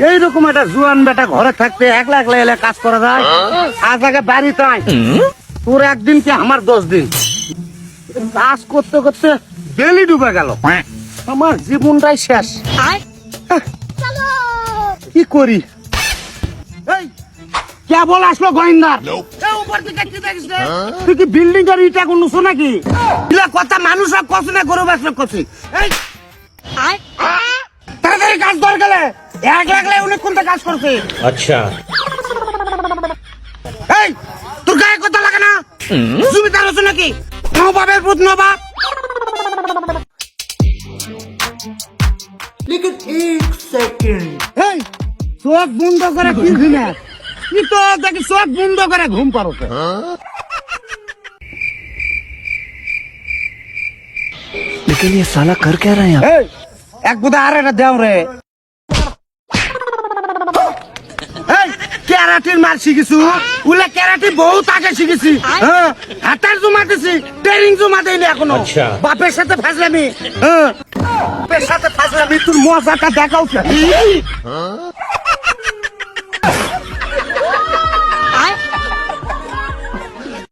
এইরকম একটা জুয়ান বেটা ঘরে থাকতে একলা একলা এলে কাজ করা যায়? আজ আগে বাড়িতে আয়, তোর একদিন কি আমার 10 দিন। কাজ করতে করতে বেলি ডুবে গেল, আমার জীবনটাই শেষ। কি করি? এই কেবল আসলো গোয়েন্দার, তুই কি বিল্ডিং এর ইটা কোনছো নাকি? এগুলা কথা মানুষ কছে না গরু বাসা কছে। এই তাড়াতাড়ি কাজ ধর গেলে এক লাগলে অনেক কোনটা কাজ করছে। अच्छा এই তোর গায়ে কথা লাগে না? জমিদার হচ্ছে নাকি? নবাবের পুত নবাব। लेकिन एक सेकंड এই চোখ বন্ধ করে কি ঘুমে? কি তো দেখি চোখ বন্ধ করে ঘুম পারো? लेकिन ये साला कर क्या रहा है यहाँ এই এক বুদা আর এটা দেও রে। এই ক্যারাটির মার শিখেছু? উলে ক্যারাটি বহুত আগে শিখেছি। হ্যাঁ হাতের জমা দিছি, ট্রেনিং জমা দেইনি এখনো। আচ্ছা। বাপের সাথে ফাজলামি, বাপের সাথে ফাজলামি, তোর মজাটা দেখাও।